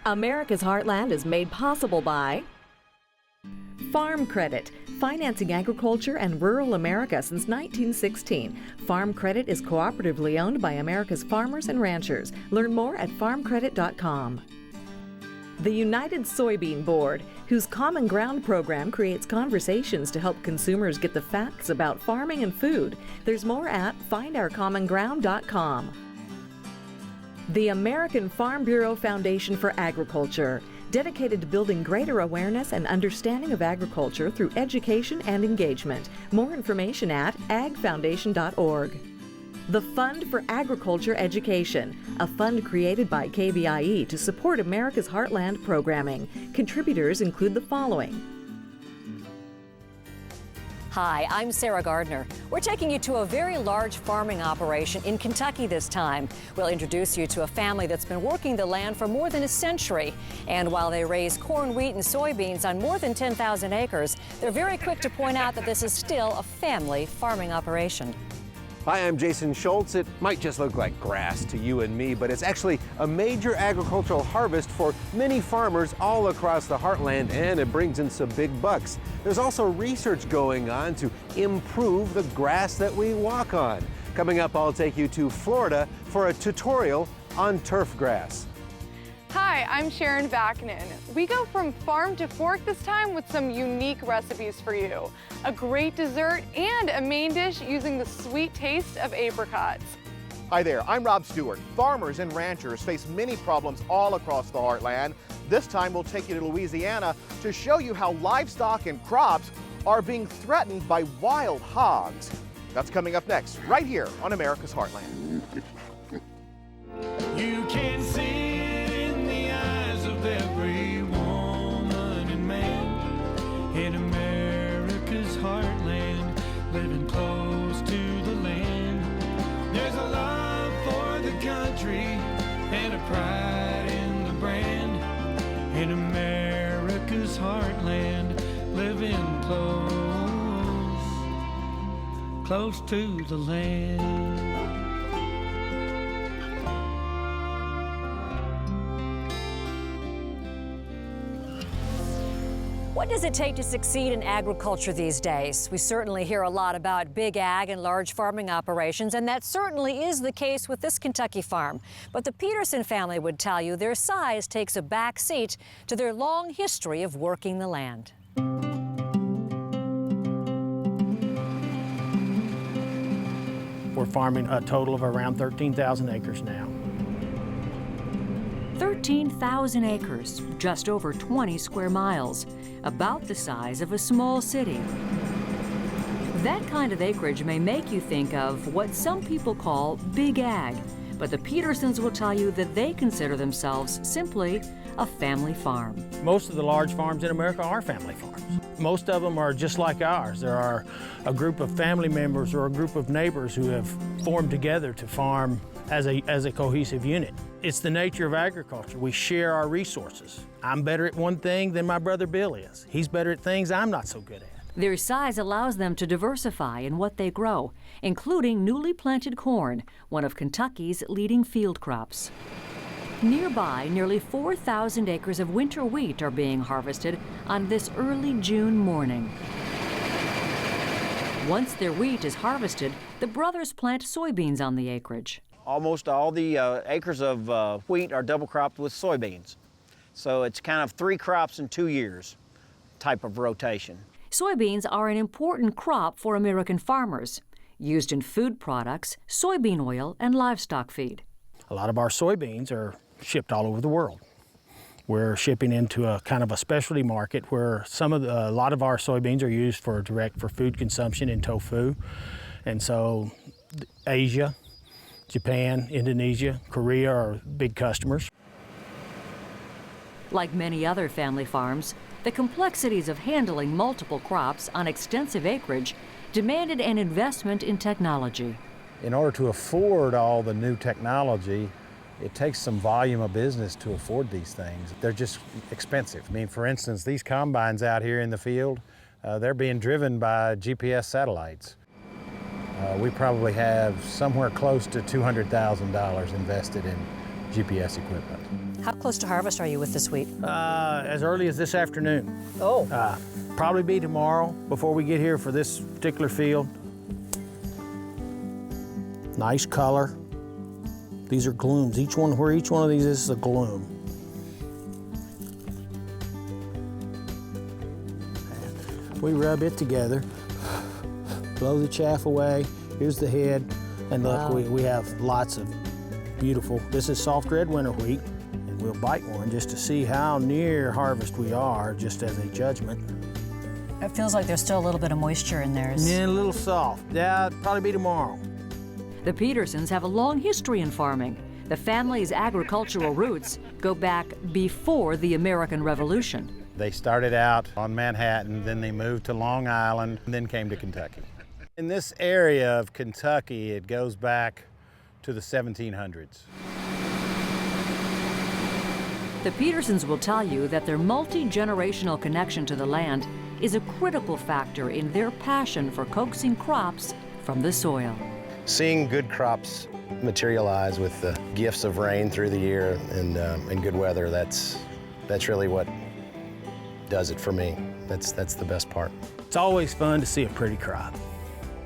America's Heartland is made possible by Farm Credit, financing agriculture and rural America since 1916. Farm Credit is cooperatively owned by America's farmers and ranchers. Learn more at farmcredit.com. The United Soybean Board, whose Common Ground program creates conversations to help consumers get the facts about farming and food. There's more at findourcommonground.com. The American Farm Bureau Foundation for Agriculture, dedicated to building greater awareness and understanding of agriculture through education and engagement. More information at agfoundation.org. The Fund for Agriculture Education, a fund created by KBIE to support America's Heartland programming. Contributors include the following. Hi, I'm Sarah Gardner. We're taking you to a very large farming operation in Kentucky this time. We'll introduce you to a family that's been working the land for more than a century. And while they raise corn, wheat, and soybeans on more than 10,000 acres, they're very quick to point out that this is still a family farming operation. Hi, I'm Jason Schultz. It might just look like grass to you and me, but it's actually a major agricultural harvest for many farmers all across the Heartland, and it brings in some big bucks. There's also research going on to improve the grass that we walk on. Coming up, I'll take you to Florida for a tutorial on turf grass. Hi, I'm Sharon Vaknin. We go from farm to fork this time with some unique recipes for you. A great dessert and a main dish using the sweet taste of apricots. Hi there, I'm Rob Stewart. Farmers and ranchers face many problems all across the Heartland. This time we'll take you to Louisiana to show you how livestock and crops are being threatened by wild hogs. That's coming up next, right here on America's Heartland. You can see every woman and man in America's heartland, living close to the land. There's a love for the country and a pride in the brand. In America's heartland, living close to the land. What does it take to succeed in agriculture these days? We certainly hear a lot about big ag and large farming operations, and that certainly is the case with this Kentucky farm. But the Peterson family would tell you their size takes a back seat to their long history of working the land. We're farming a total of around 13,000 acres now. 13,000 acres, just over 20 square miles, about the size of a small city. That kind of acreage may make you think of what some people call big ag, but the Petersons will tell you that they consider themselves simply a family farm. Most of the large farms in America are family farms. Most of them are just like ours. There are a group of family members or a group of neighbors who have formed together to farm as a cohesive unit. It's the nature of agriculture. We share our resources. I'm better at one thing than my brother Bill is. He's better at things I'm not so good at. Their size allows them to diversify in what they grow, including newly planted corn, one of Kentucky's leading field crops. Nearby, nearly 4,000 acres of winter wheat are being harvested on this early June morning. Once their wheat is harvested, the brothers plant soybeans on the acreage. Almost all the acres of wheat are double cropped with soybeans. So it's kind of 3 crops in 2 years type of rotation. Soybeans are an important crop for American farmers, used in food products, soybean oil, and livestock feed. A lot of our soybeans are shipped all over the world. We're shipping into a kind of a specialty market where a lot of our soybeans are used for food consumption in tofu. And so Asia, Japan, Indonesia, Korea are big customers. Like many other family farms, the complexities of handling multiple crops on extensive acreage demanded an investment in technology. In order to afford all the new technology, it takes some volume of business to afford these things. They're just expensive. I mean, for instance, these combines out here in the field, they're being driven by GPS satellites. We probably have somewhere close to $200,000 invested in GPS equipment. How close to harvest are you with this wheat? As early as this afternoon. Oh. Probably be tomorrow before we get here for this particular field. Nice color. These are glooms. Where each one of these is a gloom. We rub it together, blow the chaff away. Here's the head, and look, wow. we have lots of beautiful, this is soft red winter wheat, and we'll bite one just to see how near harvest we are, just as a judgment. It feels like there's still a little bit of moisture in there. Yeah, a little soft. Yeah, it'll probably be tomorrow. The Petersons have a long history in farming. The family's agricultural roots go back before the American Revolution. They started out on Manhattan, then they moved to Long Island, and then came to Kentucky. In this area of Kentucky, it goes back to the 1700s. The Petersons will tell you that their multi-generational connection to the land is a critical factor in their passion for coaxing crops from the soil. Seeing good crops materialize with the gifts of rain through the year and good weather, that's really what does it for me. That's the best part. It's always fun to see a pretty crop.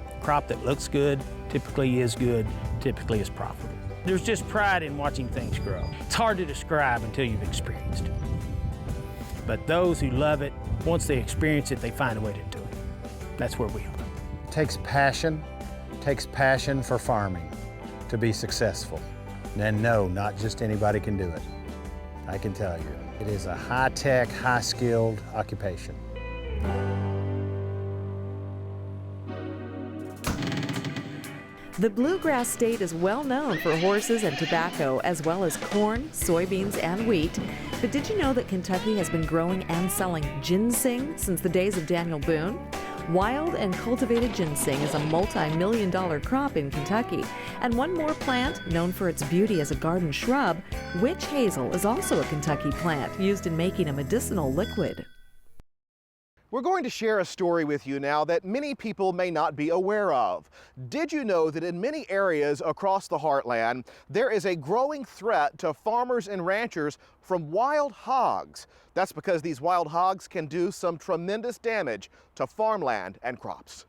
A crop that looks good, typically is good, typically is profitable. There's just pride in watching things grow. It's hard to describe until you've experienced it. But those who love it, once they experience it, they find a way to do it. That's where we are. It takes passion for farming to be successful. And no, not just anybody can do it. I can tell you, it is a high-tech, high-skilled occupation. The Bluegrass State is well known for horses and tobacco, as well as corn, soybeans, and wheat. But did you know that Kentucky has been growing and selling ginseng since the days of Daniel Boone? Wild and cultivated ginseng is a multi-million-dollar crop in Kentucky. And one more plant, known for its beauty as a garden shrub, witch hazel is also a Kentucky plant used in making a medicinal liquid. We're going to share a story with you now that many people may not be aware of. Did you know that in many areas across the Heartland, there is a growing threat to farmers and ranchers from wild hogs? That's because these wild hogs can do some tremendous damage to farmland and crops.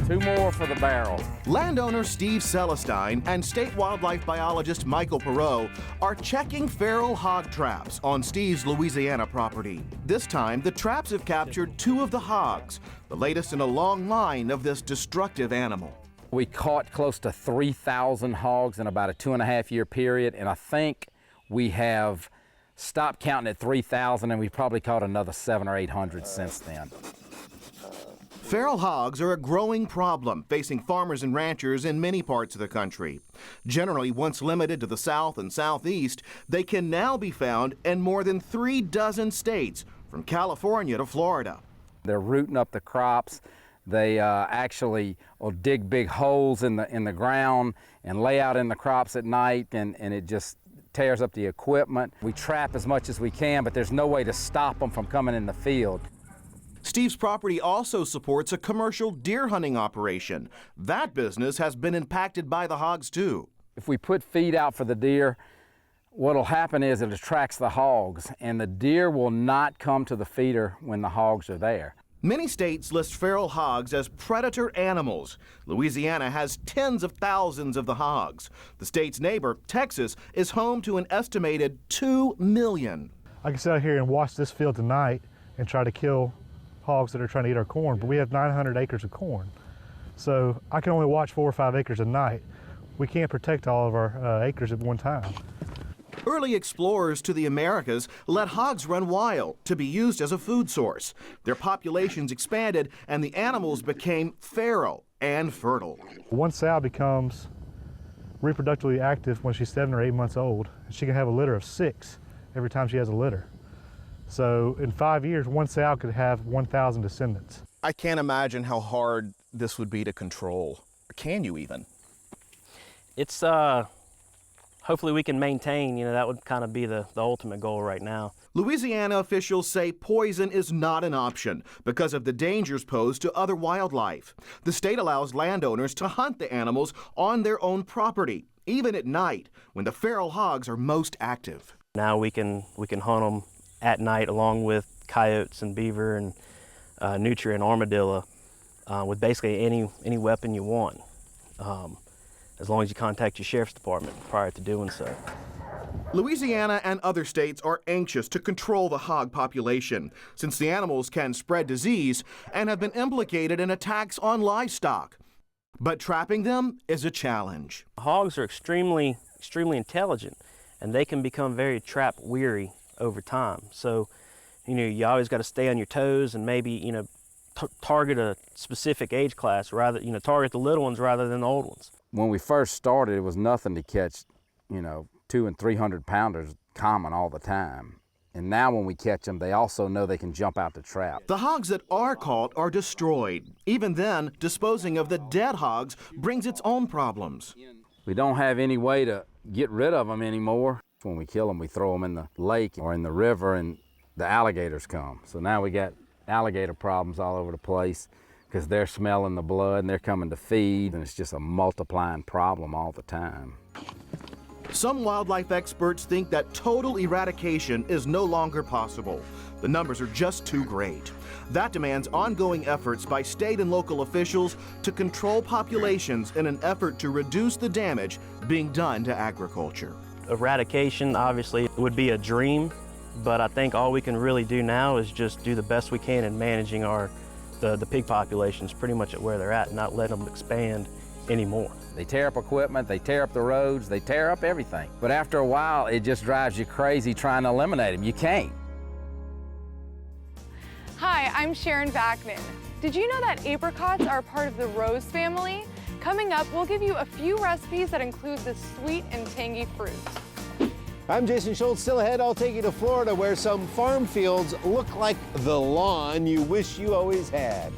Two more for the barrel. Landowner Steve Celestine and state wildlife biologist Michael Perot are checking feral hog traps on Steve's Louisiana property. This time, the traps have captured 2 of the hogs, the latest in a long line of this destructive animal. We caught close to 3,000 hogs in about a 2.5-year period, and I think we have stopped counting at 3,000, and we've probably caught another 700 or 800 since then. Feral hogs are a growing problem facing farmers and ranchers in many parts of the country. Generally, once limited to the South and Southeast, they can now be found in more than 3 dozen states, from California to Florida. They're rooting up the crops. They actually will dig big holes in the ground and lay out in the crops at night, and it just tears up the equipment. We trap as much as we can, but there's no way to stop them from coming in the field. Steve's property also supports a commercial deer hunting operation. That business has been impacted by the hogs too. If we put feed out for the deer, what'll happen is it attracts the hogs, and the deer will not come to the feeder when the hogs are there. Many states list feral hogs as predator animals. Louisiana has tens of thousands of the hogs. The state's neighbor, Texas, is home to an estimated 2 million. I can sit out here and watch this field tonight and try to kill hogs that are trying to eat our corn, but we have 900 acres of corn. So I can only watch 4 or 5 acres a night. We can't protect all of our acres at one time. Early explorers to the Americas let hogs run wild to be used as a food source. Their populations expanded and the animals became feral and fertile. One sow becomes reproductively active when she's 7 or 8 months old. She can have a litter of 6 every time she has a litter. So in 5 years, one sow could have 1,000 descendants. I can't imagine how hard this would be to control. Can you even? It's hopefully we can maintain, that would kind of be the ultimate goal right now. Louisiana officials say poison is not an option because of the dangers posed to other wildlife. The state allows landowners to hunt the animals on their own property, even at night when the feral hogs are most active. Now we can hunt them at night along with coyotes and beaver and nutria and armadillo with basically any weapon you want, as long as you contact your sheriff's department prior to doing so. Louisiana and other states are anxious to control the hog population since the animals can spread disease and have been implicated in attacks on livestock. But trapping them is a challenge. Hogs are extremely intelligent, and they can become very trap weary over time. So, you always got to stay on your toes and maybe, target a specific age class rather, target the little ones rather than the old ones. When we first started, it was nothing to catch, 200 and 300 pounders common all the time. And now when we catch them, they also know they can jump out the trap. The hogs that are caught are destroyed. Even then, disposing of the dead hogs brings its own problems. We don't have any way to get rid of them anymore. When we kill them, we throw them in the lake or in the river and the alligators come. So now we got alligator problems all over the place because they're smelling the blood and they're coming to feed, and it's just a multiplying problem all the time. Some wildlife experts think that total eradication is no longer possible. The numbers are just too great. That demands ongoing efforts by state and local officials to control populations in an effort to reduce the damage being done to agriculture. Eradication obviously would be a dream, but I think all we can really do now is just do the best we can in managing the pig populations pretty much at where they're at and not let them expand anymore. They tear up equipment, they tear up the roads, they tear up everything. But after a while, it just drives you crazy trying to eliminate them. You can't. Hi, I'm Sharon Vaknin. Did you know that apricots are part of the rose family? Coming up, we'll give you a few recipes that include this sweet and tangy fruit. I'm Jason Schultz. Still ahead, I'll take you to Florida where some farm fields look like the lawn you wish you always had.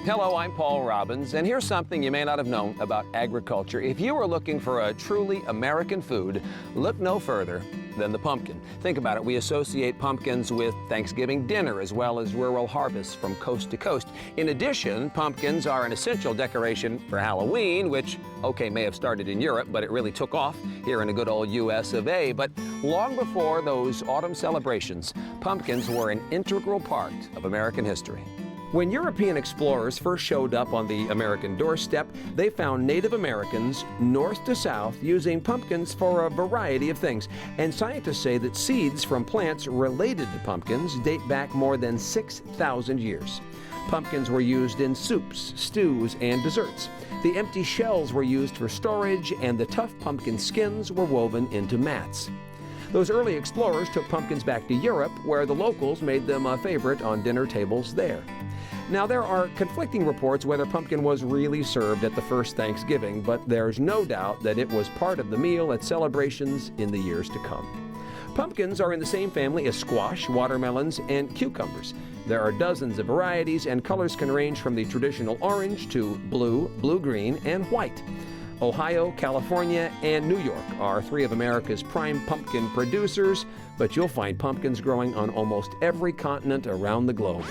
Hello, I'm Paul Robbins, and here's something you may not have known about agriculture. If you are looking for a truly American food, look no further than the pumpkin. Think about it. We associate pumpkins with Thanksgiving dinner as well as rural harvests from coast to coast. In addition, pumpkins are an essential decoration for Halloween, which, may have started in Europe, but it really took off here in the good old US of A. But long before those autumn celebrations, pumpkins were an integral part of American history. When European explorers first showed up on the American doorstep, they found Native Americans north to south using pumpkins for a variety of things. And scientists say that seeds from plants related to pumpkins date back more than 6,000 years. Pumpkins were used in soups, stews, and desserts. The empty shells were used for storage, and the tough pumpkin skins were woven into mats. Those early explorers took pumpkins back to Europe, where the locals made them a favorite on dinner tables there. Now, there are conflicting reports whether pumpkin was really served at the first Thanksgiving, but there's no doubt that it was part of the meal at celebrations in the years to come. Pumpkins are in the same family as squash, watermelons, and cucumbers. There are dozens of varieties, and colors can range from the traditional orange to blue, blue-green, and white. Ohio, California, and New York are three of America's prime pumpkin producers, but you'll find pumpkins growing on almost every continent around the globe.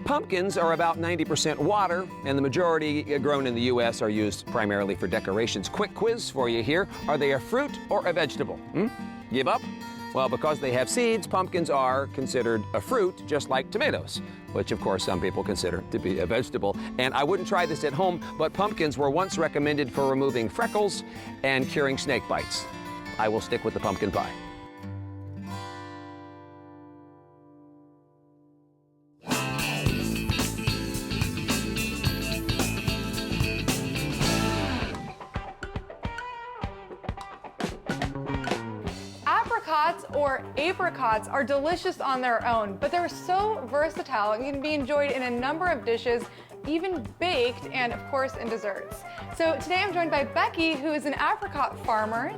Pumpkins are about 90% water, and the majority grown in the U.S. are used primarily for decorations. Quick quiz for you here. Are they a fruit or a vegetable? Give up? Well, because they have seeds, pumpkins are considered a fruit, just like tomatoes, which of course some people consider to be a vegetable. And I wouldn't try this at home, but pumpkins were once recommended for removing freckles and curing snake bites. I will stick with the pumpkin pie. Or apricots are delicious on their own, but they're so versatile and can be enjoyed in a number of dishes, even baked, and of course in desserts. So today I'm joined by Becky, who is an apricot farmer.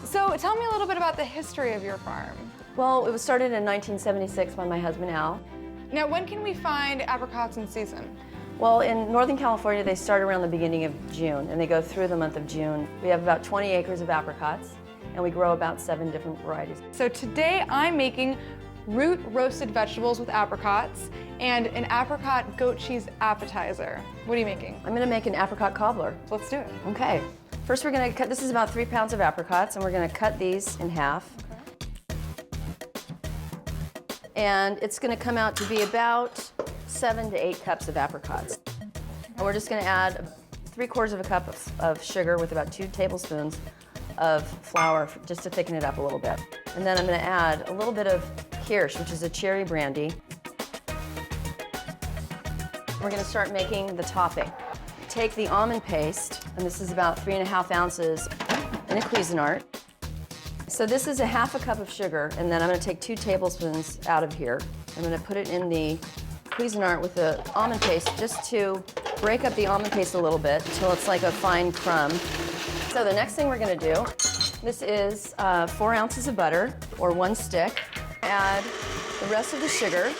So tell me a little bit about the history of your farm. Well, it was started in 1976 by my husband Al. Now, when can we find apricots in season? Well, in Northern California, they start around the beginning of June, and they go through the month of June. We have about 20 acres of apricots, and we grow about 7 different varieties. So today I'm making root roasted vegetables with apricots and an apricot goat cheese appetizer. What are you making? I'm gonna make an apricot cobbler. Let's do it. Okay. First we're gonna cut, this is about 3 pounds of apricots, and we're gonna cut these in half. And it's gonna come out to be about 7 to 8 cups of apricots. And we're just gonna add 3/4 of a cup of sugar with about 2 tablespoons of flour just to thicken it up a little bit. And then I'm gonna add a little bit of Kirsch, which is a cherry brandy. We're gonna start making the topping. Take the almond paste, and this is about 3½ ounces in a Cuisinart. So this is a 1/2 cup of sugar, and then I'm gonna take 2 tablespoons out of here. I'm gonna put it in the Cuisinart with the almond paste just to break up the almond paste a little bit until it's like a fine crumb. So the next thing we're gonna do, this is 4 ounces of butter, or 1 stick. Add the rest of the sugar.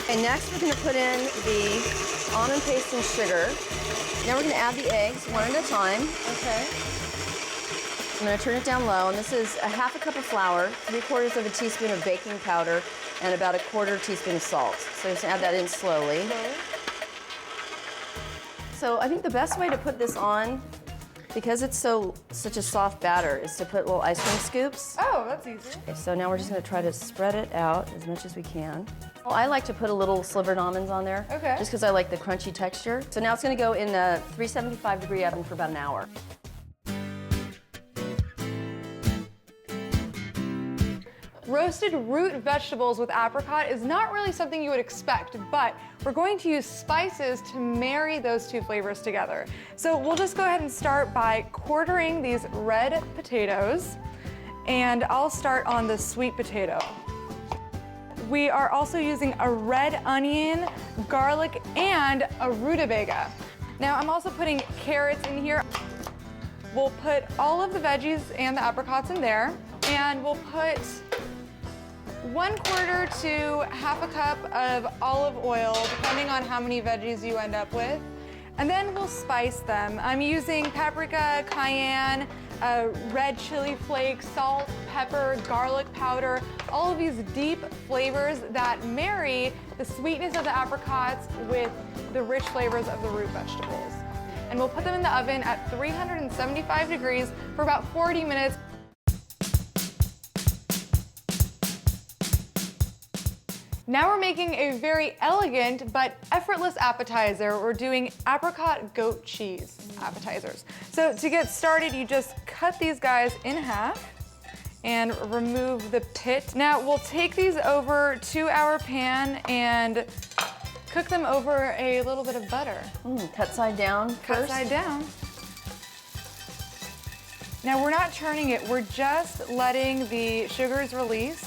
And next we're gonna put in the almond paste and sugar. Now we're gonna add the eggs one at a time. Okay. I'm gonna turn it down low, and this is a 1/2 cup of flour, 3/4 of a teaspoon of baking powder, and about a 1/4 teaspoon of salt. So just add that in slowly. Okay. So I think the best way to put this on, because it's such a soft batter, is to put little ice cream scoops. Oh, that's easy. Okay, so now we're just gonna try to spread it out as much as we can. Well, I like to put a little slivered almonds on there. Okay. Just because I like the crunchy texture. So now it's gonna go in a 375-degree oven for about an hour. Roasted root vegetables with apricot is not really something you would expect, but we're going to use spices to marry those two flavors together. So we'll just go ahead and start by quartering these red potatoes, and I'll start on the sweet potato. We are also using a red onion, garlic, and a rutabaga. Now I'm also putting carrots in here. We'll put all of the veggies and the apricots in there, and we'll put 1/4 to 1/2 cup of olive oil, depending on how many veggies you end up with. And then we'll spice them. I'm using paprika, cayenne, red chili flakes, salt, pepper, garlic powder, all of these deep flavors that marry the sweetness of the apricots with the rich flavors of the root vegetables. And we'll put them in the oven at 375 degrees for about 40 minutes. Now we're making a very elegant but effortless appetizer. We're doing apricot goat cheese appetizers. So to get started, you just cut these guys in half and remove the pit. Now we'll take these over to our pan and cook them over a little bit of butter. Cut side down Cut first. side down. Now we're not turning it, we're just letting the sugars release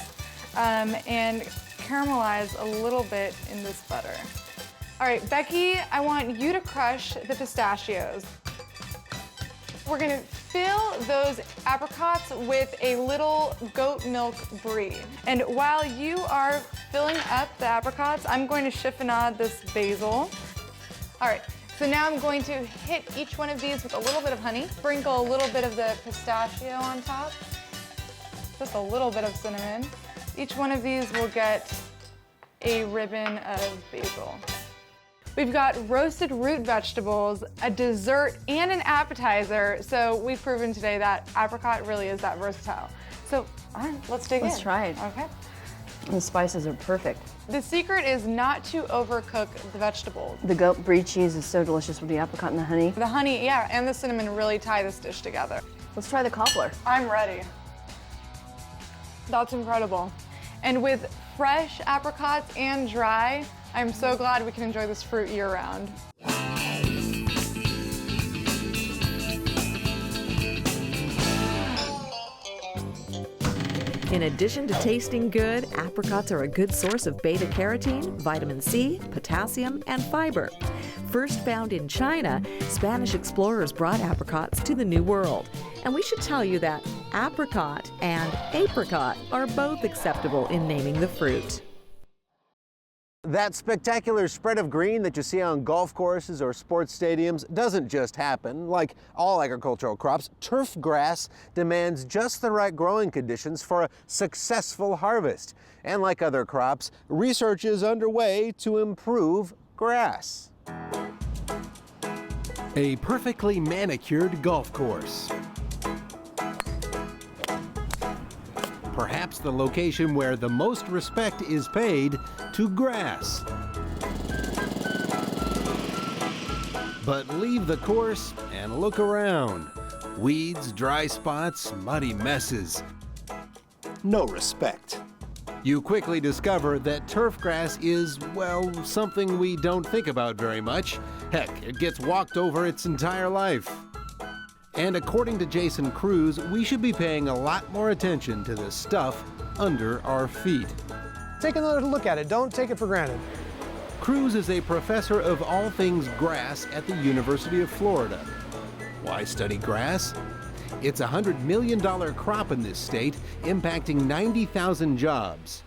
and caramelize a little bit in this butter. All right, Becky, I want you to crush the pistachios. We're gonna fill those apricots with a little goat milk brie. And while you are filling up the apricots, I'm going to chiffonade this basil. All right, so now I'm going to hit each one of these with a little bit of honey, sprinkle a little bit of the pistachio on top, just a little bit of cinnamon. Each one of these will get a ribbon of basil. We've got roasted root vegetables, a dessert, and an appetizer. So we've proven today that apricot really is that versatile. So, all right, let's dig in. Let's try it. Okay. The spices are perfect. The secret is not to overcook the vegetables. The goat brie cheese is so delicious with the apricot and the honey. The honey, yeah, and the cinnamon really tie this dish together. Let's try the cobbler. I'm ready. That's incredible. And with fresh apricots and dry, I'm so glad we can enjoy this fruit year-round. In addition to tasting good, apricots are a good source of beta-carotene, vitamin C, potassium, and fiber. First found in China, Spanish explorers brought apricots to the New World. And we should tell you that apricot and apricot are both acceptable in naming the fruit. That spectacular spread of green that you see on golf courses or sports stadiums doesn't just happen. Like all agricultural crops, turf grass demands just the right growing conditions for a successful harvest. And like other crops, research is underway to improve grass. A perfectly manicured golf course. Perhaps the location where the most respect is paid to grass. But leave the course and look around. Weeds, dry spots, muddy messes. No respect. You quickly discover that turf grass is, well, something we don't think about very much. Heck, it gets walked over its entire life. And according to Jason Cruz, we should be paying a lot more attention to the stuff under our feet. Take another look at it. Don't take it for granted. Cruz is a professor of all things grass at the University of Florida. Why study grass? It's a $100 million crop in this state, impacting 90,000 jobs.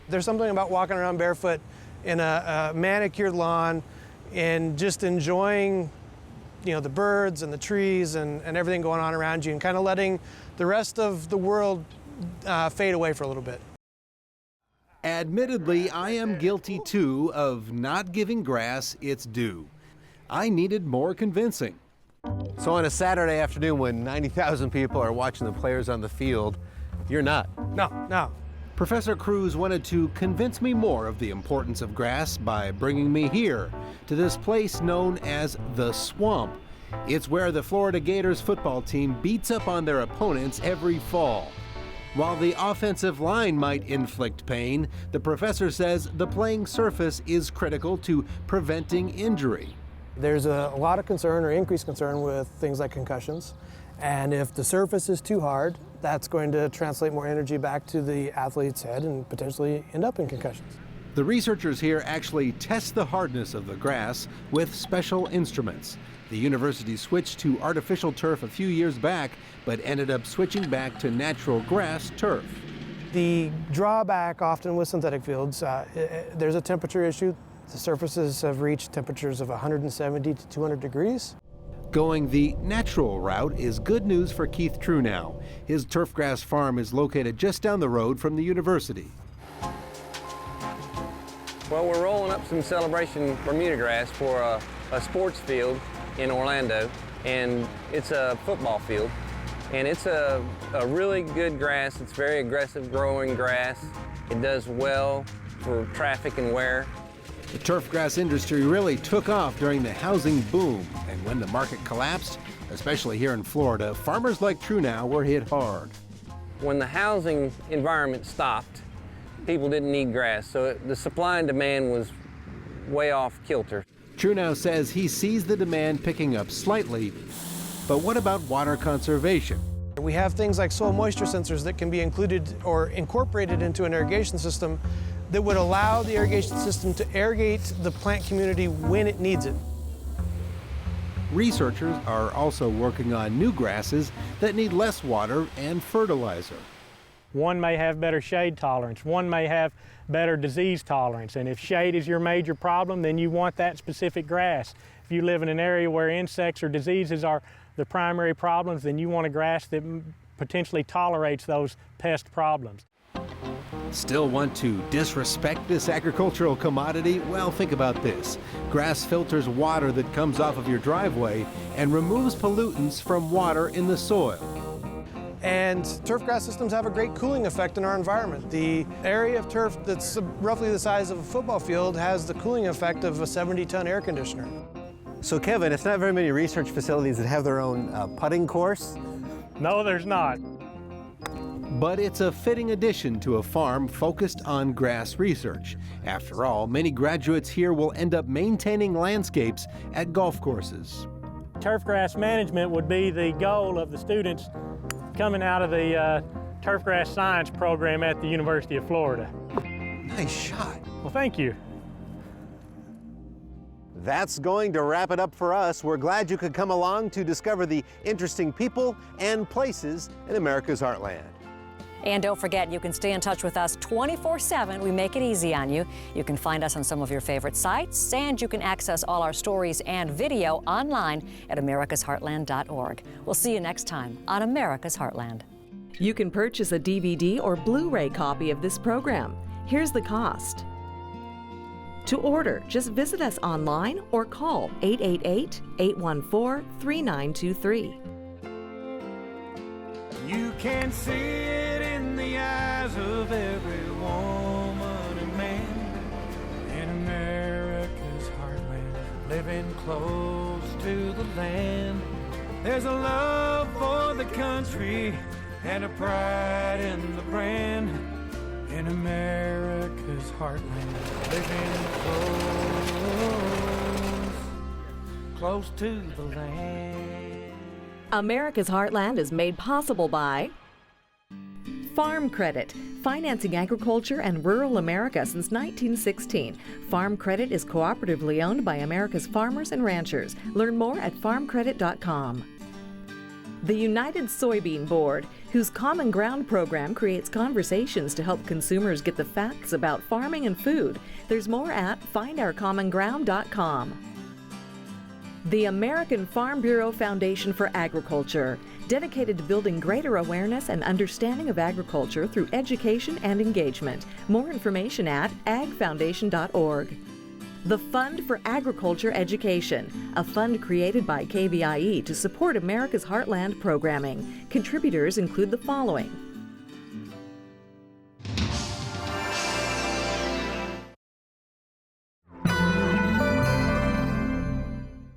There's something about walking around barefoot in a manicured lawn and just enjoying the birds and the trees and everything going on around you, and kind of letting the rest of the world fade away for a little bit. Admittedly, I am guilty too of not giving grass its due. I needed more convincing. So on a Saturday afternoon when 90,000 people are watching the players on the field, you're not. No. Professor Cruz wanted to convince me more of the importance of grass by bringing me here, to this place known as the Swamp. It's where the Florida Gators football team beats up on their opponents every fall. While the offensive line might inflict pain, the professor says the playing surface is critical to preventing injury. There's a lot of concern or increased concern with things like concussions. And if the surface is too hard, that's going to translate more energy back to the athlete's head and potentially end up in concussions. The researchers here actually test the hardness of the grass with special instruments. The university switched to artificial turf a few years back, but ended up switching back to natural grass turf. The drawback often with synthetic fields, there's a temperature issue. The surfaces have reached temperatures of 170 to 200 degrees. Going the natural route is good news for Keith Trunow. His turfgrass farm is located just down the road from the university. Well, we're rolling up some celebration Bermuda grass for a sports field in Orlando, and it's a football field. And it's a really good grass. It's very aggressive growing grass. It does well for traffic and wear. The turfgrass industry really took off during the housing boom, and when the market collapsed, especially here in Florida, farmers like Trunow were hit hard. When the housing environment stopped, people didn't need grass, so the supply and demand was way off kilter. Trunow says he sees the demand picking up slightly, but what about water conservation? We have things like soil moisture sensors that can be included or incorporated into an irrigation system that would allow the irrigation system to irrigate the plant community when it needs it. Researchers are also working on new grasses that need less water and fertilizer. One may have better shade tolerance, one may have better disease tolerance, and if shade is your major problem, then you want that specific grass. If you live in an area where insects or diseases are the primary problems, then you want a grass that potentially tolerates those pest problems. Still want to disrespect this agricultural commodity? Well, think about this. Grass filters water that comes off of your driveway and removes pollutants from water in the soil. And turfgrass systems have a great cooling effect in our environment. The area of turf that's roughly the size of a football field has the cooling effect of a 70-ton air conditioner. So Kevin, it's not very many research facilities that have their own putting course. No, there's not. But it's a fitting addition to a farm focused on grass research. After all, many graduates here will end up maintaining landscapes at golf courses. Turfgrass management would be the goal of the students coming out of the turfgrass science program at the University of Florida. Nice shot. Well, thank you. That's going to wrap it up for us. We're glad you could come along to discover the interesting people and places in America's heartland. And don't forget, you can stay in touch with us 24/7. We make it easy on you. You can find us on some of your favorite sites, and you can access all our stories and video online at americasheartland.org. We'll see you next time on America's Heartland. You can purchase a DVD or Blu-ray copy of this program. Here's the cost. To order, just visit us online or call 888-814-3923. You can see it in the eyes of every woman and man in America's heartland, living close to the land. There's a love for the country and a pride in the brand in America's heartland, living close to the land. America's Heartland is made possible by Farm Credit, financing agriculture and rural America since 1916. Farm Credit is cooperatively owned by America's farmers and ranchers. Learn more at farmcredit.com. The United Soybean Board, whose Common Ground program creates conversations to help consumers get the facts about farming and food. There's more at findourcommonground.com. The American Farm Bureau Foundation for Agriculture, dedicated to building greater awareness and understanding of agriculture through education and engagement. More information at agfoundation.org. The Fund for Agriculture Education, a fund created by KVIE to support America's Heartland programming. Contributors include the following: